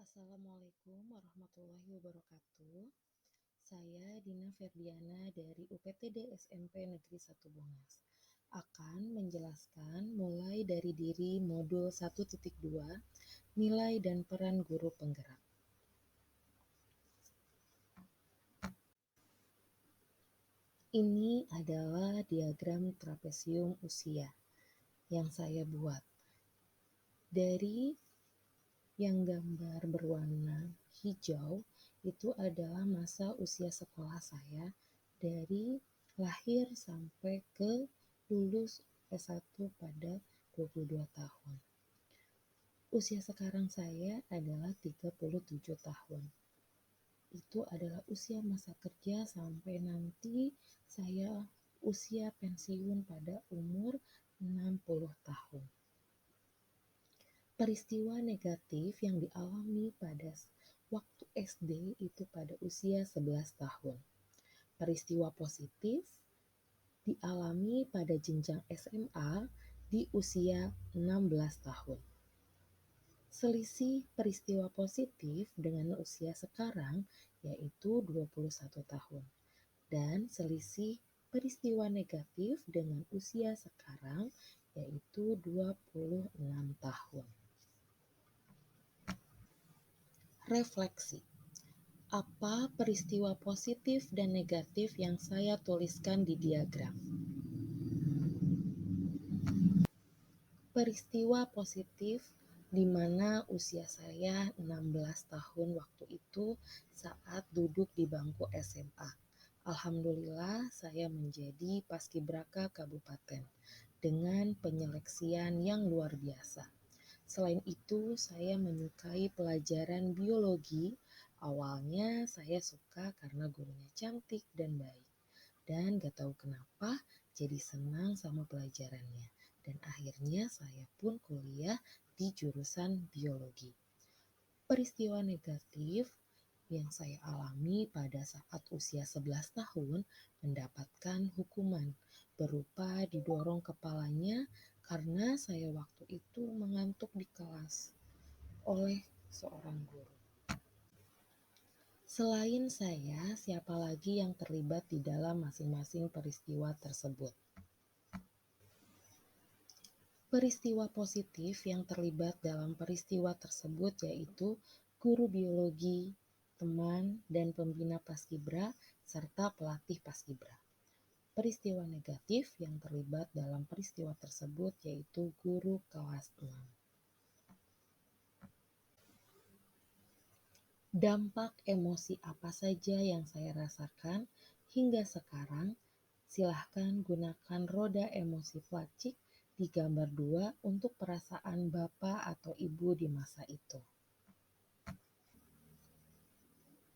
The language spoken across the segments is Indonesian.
Assalamualaikum warahmatullahi wabarakatuh. Saya Dina Ferdiana dari UPTD SMP Negeri 1 Bongas akan menjelaskan mulai dari diri modul 1.2 nilai dan peran guru penggerak. Ini adalah diagram trapesium usia yang saya buat. Dari yang gambar berwarna hijau itu adalah masa usia sekolah saya dari lahir sampai ke lulus S1 pada 22 tahun. Usia sekarang saya adalah 37 tahun. Itu adalah usia masa kerja sampai nanti saya usia pensiun pada umur 60 tahun. Peristiwa negatif yang dialami pada waktu SD itu pada usia 11 tahun. Peristiwa positif dialami pada jenjang SMA di usia 16 tahun. Selisih peristiwa positif dengan usia sekarang yaitu 21 tahun. Dan selisih peristiwa negatif dengan usia sekarang yaitu 26 tahun. Refleksi. Apa peristiwa positif dan negatif yang saya tuliskan di diagram? Peristiwa positif di mana usia saya 16 tahun waktu itu saat duduk di bangku SMA. Alhamdulillah saya menjadi paskibraka kabupaten dengan penyeleksian yang luar biasa. Selain itu, saya menyukai pelajaran biologi. Awalnya saya suka karena gurunya cantik dan baik. Dan gak tahu kenapa jadi senang sama pelajarannya. Dan akhirnya saya pun kuliah di jurusan biologi. Peristiwa negatif yang saya alami pada saat usia 11 tahun mendapatkan hukuman berupa didorong kepalanya karena saya waktu itu mengantuk di kelas oleh seorang guru. Selain saya, siapa lagi yang terlibat di dalam masing-masing peristiwa tersebut? Peristiwa positif yang terlibat dalam peristiwa tersebut yaitu guru biologi, teman, dan pembina paskibra, serta pelatih paskibra. Peristiwa negatif yang terlibat dalam peristiwa tersebut yaitu guru kelas 6. Dampak emosi apa saja yang saya rasakan hingga sekarang? Silahkan gunakan roda emosi pelacik di gambar 2 untuk perasaan bapak atau ibu di masa itu.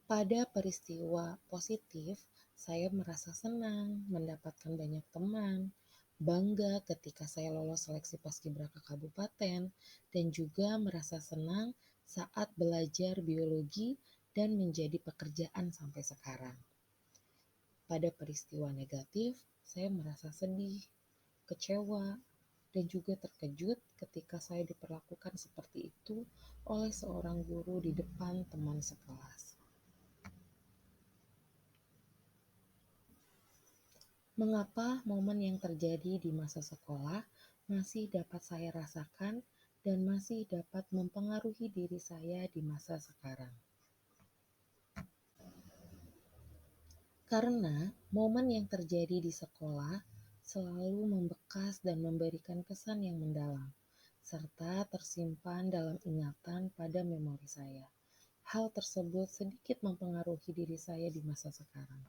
Pada peristiwa positif, saya merasa senang mendapatkan banyak teman, bangga ketika saya lolos seleksi paskibraka kabupaten, dan juga merasa senang saat belajar biologi dan menjadi pekerjaan sampai sekarang. Pada peristiwa negatif, saya merasa sedih, kecewa, dan juga terkejut ketika saya diperlakukan seperti itu oleh seorang guru di depan teman sekelas. Mengapa momen yang terjadi di masa sekolah masih dapat saya rasakan dan masih dapat mempengaruhi diri saya di masa sekarang? Karena momen yang terjadi di sekolah selalu membekas dan memberikan kesan yang mendalam, serta tersimpan dalam ingatan pada memori saya. Hal tersebut sedikit mempengaruhi diri saya di masa sekarang.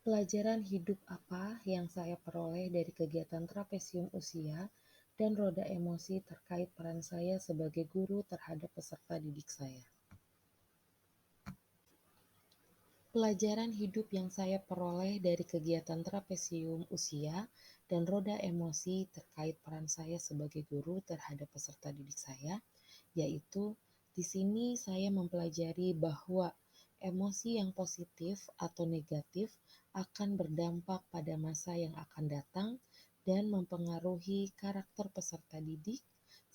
Pelajaran hidup apa yang saya peroleh dari kegiatan trapesium usia dan roda emosi terkait peran saya sebagai guru terhadap peserta didik saya? Pelajaran hidup yang saya peroleh dari kegiatan trapesium usia dan roda emosi terkait peran saya sebagai guru terhadap peserta didik saya, yaitu di sini saya mempelajari bahwa emosi yang positif atau negatif akan berdampak pada masa yang akan datang dan mempengaruhi karakter peserta didik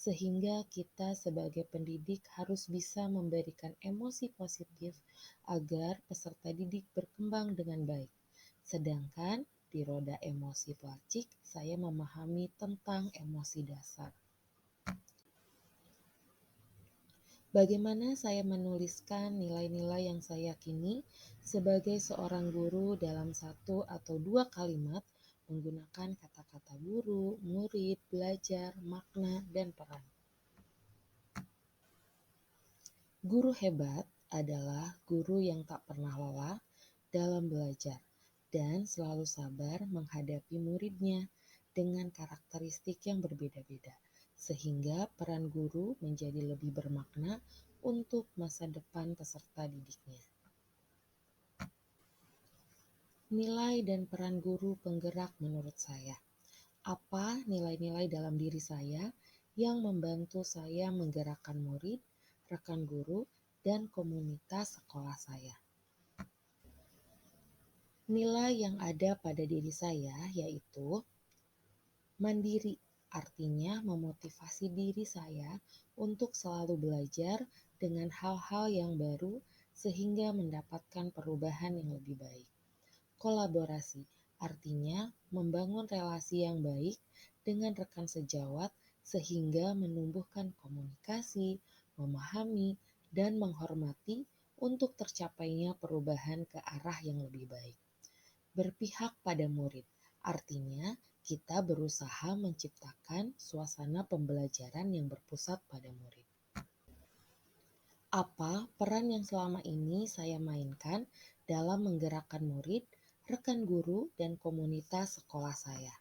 sehingga kita sebagai pendidik harus bisa memberikan emosi positif agar peserta didik berkembang dengan baik. Sedangkan di roda emosi pelacik, saya memahami tentang emosi dasar. Bagaimana saya menuliskan nilai-nilai yang saya yakini sebagai seorang guru dalam satu atau dua kalimat menggunakan kata-kata guru, murid, belajar, makna, dan peran. Guru hebat adalah guru yang tak pernah lelah dalam belajar dan selalu sabar menghadapi muridnya dengan karakteristik yang berbeda-beda, sehingga peran guru menjadi lebih bermakna untuk masa depan peserta didiknya. Nilai dan peran guru penggerak menurut saya. Apa nilai-nilai dalam diri saya yang membantu saya menggerakkan murid, rekan guru, dan komunitas sekolah saya? Nilai yang ada pada diri saya yaitu mandiri, artinya memotivasi diri saya untuk selalu belajar dengan hal-hal yang baru sehingga mendapatkan perubahan yang lebih baik. Kolaborasi, artinya membangun relasi yang baik dengan rekan sejawat sehingga menumbuhkan komunikasi, memahami, dan menghormati untuk tercapainya perubahan ke arah yang lebih baik. Berpihak pada murid, artinya kita berusaha menciptakan suasana pembelajaran yang berpusat pada murid. Apa peran yang selama ini saya mainkan dalam menggerakkan murid, rekan guru, dan komunitas sekolah saya?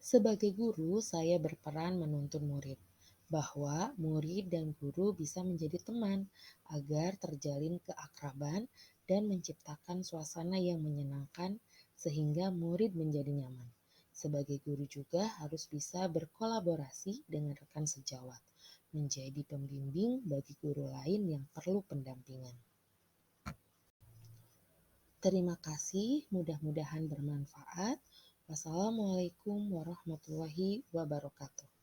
Sebagai guru, saya berperan menuntun murid, bahwa murid dan guru bisa menjadi teman agar terjalin keakraban dan menciptakan suasana yang menyenangkan sehingga murid menjadi nyaman. Sebagai guru juga harus bisa berkolaborasi dengan rekan sejawat, menjadi pembimbing bagi guru lain yang perlu pendampingan. Terima kasih, mudah-mudahan bermanfaat. Wassalamualaikum warahmatullahi wabarakatuh.